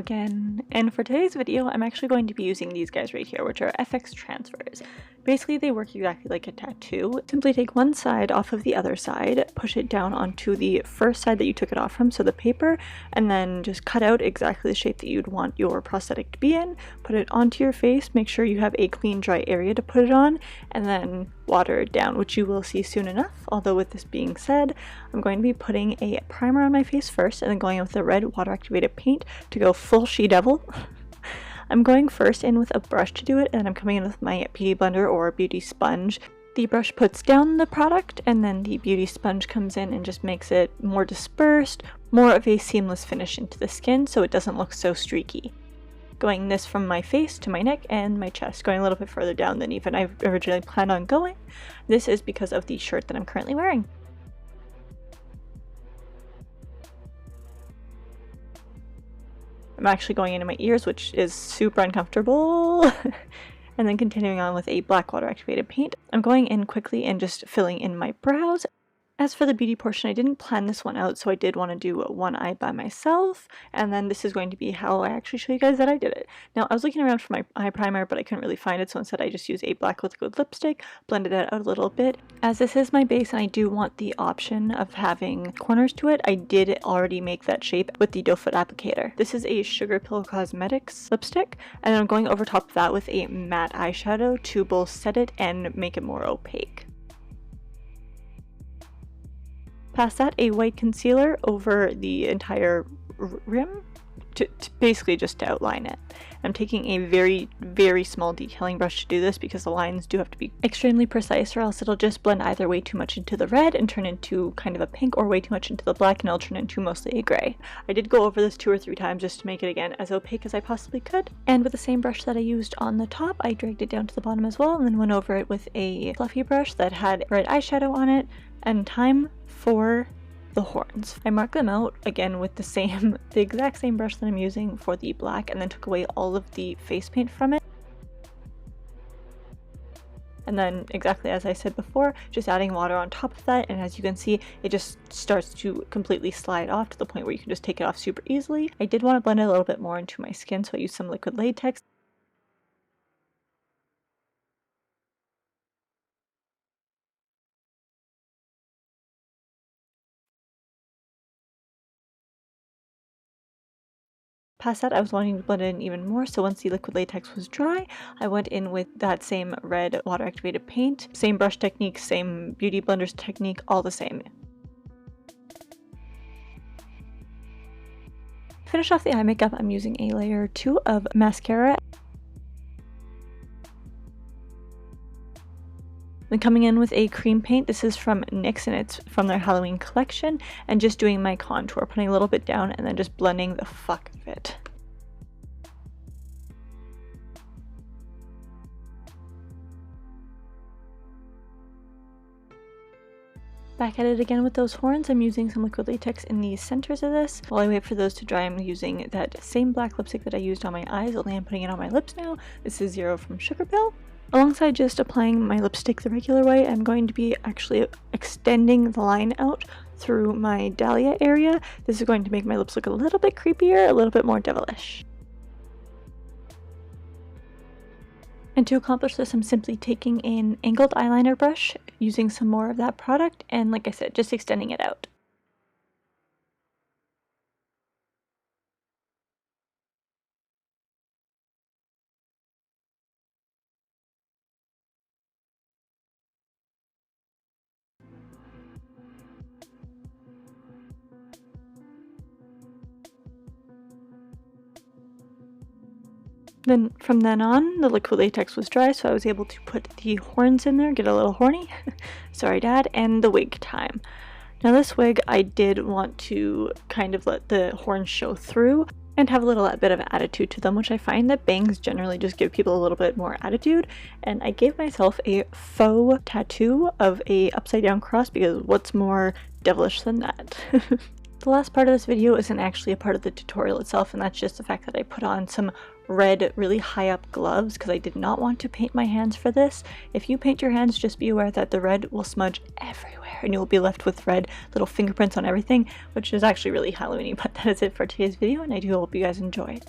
again, and for today's video I'm actually going to be using these guys right here, which are FX transfers. Basically they work exactly like a tattoo. Simply take one side off of the other side, push it down onto the first side that you took it off from, so the paper, and then just cut out exactly the shape that you'd want your prosthetic to be in, put it onto your face, make sure you have a clean dry area to put it on, and then water it down, which you will see soon enough. Although with this being said, I'm going to be putting a primer on my face first and then going in with the red water activated paint to go full SHEDEVIL. I'm going first in with a brush to do it, and I'm coming in with my beauty blender or beauty sponge. The brush puts down the product and then the beauty sponge comes in and just makes it more dispersed, more of a seamless finish into the skin so it doesn't look so streaky. Going this from my face to my neck and my chest, going a little bit further down than even I originally planned on going. This is because of the shirt that I'm currently wearing. I'm actually going into my ears, which is super uncomfortable. And then continuing on with a black water activated paint. I'm going in quickly and just filling in my brows. As for the beauty portion, I didn't plan this one out, so I did want to do one eye by myself, and then this is going to be how I actually show you guys that I did it. Now, I was looking around for my eye primer, but I couldn't really find it, so instead I just used a black liquid lipstick, blended it out a little bit. As this is my base and I do want the option of having corners to it, I did already make that shape with the doe foot applicator. This is a Sugar Pill Cosmetics lipstick, and I'm going over top of that with a matte eyeshadow to both set it and make it more opaque. Past that, a white concealer over the entire rim, to basically just to outline it. I'm taking a very, very small detailing brush to do this because the lines do have to be extremely precise or else it'll just blend either way too much into the red and turn into kind of a pink, or way too much into the black and it'll turn into mostly a gray. I did go over this 2 or 3 times just to make it again as opaque as I possibly could. And with the same brush that I used on the top, I dragged it down to the bottom as well and then went over it with a fluffy brush that had red eyeshadow on it. And time for the horns. I marked them out again with the exact same brush that I'm using for the black, and then took away all of the face paint from it. And then, exactly as I said before, just adding water on top of that, and as you can see, it just starts to completely slide off to the point where you can just take it off super easily. I did want to blend it a little bit more into my skin, so I used some liquid latex. Past that, I was wanting to blend it in even more, so once the liquid latex was dry, I went in with that same red water activated paint. Same brush technique, same beauty blenders technique, all the same. To finish off the eye makeup, I'm using a layer 2 of mascara. Then coming in with a cream paint. This is from NYX and it's from their Halloween collection, and just doing my contour, putting a little bit down and then just blending the fuck of it. Back at it again with those horns. I'm using some liquid latex in the centers of this. While I wait for those to dry, I'm using that same black lipstick that I used on my eyes, only I'm putting it on my lips now. This is Zero from Sugar Pill. Alongside just applying my lipstick the regular way, I'm going to be actually extending the line out through my dahlia area. This is going to make my lips look a little bit creepier, a little bit more devilish. And to accomplish this, I'm simply taking an angled eyeliner brush, using some more of that product, and like I said, just extending it out. Then from then on, the liquid latex was dry, so I was able to put the horns in there, get a little horny, sorry dad, and the wig time. Now this wig, I did want to kind of let the horns show through and have a little bit of attitude to them, which I find that bangs generally just give people a little bit more attitude, and I gave myself a faux tattoo of a upside down cross because what's more devilish than that? The last part of this video isn't actually a part of the tutorial itself, and that's just the fact that I put on some red really high up gloves because I did not want to paint my hands for this. If you paint your hands, just be aware that the red will smudge everywhere and you'll be left with red little fingerprints on everything, which is actually really Halloweeny. But that is it for today's video, and I do hope you guys enjoyed.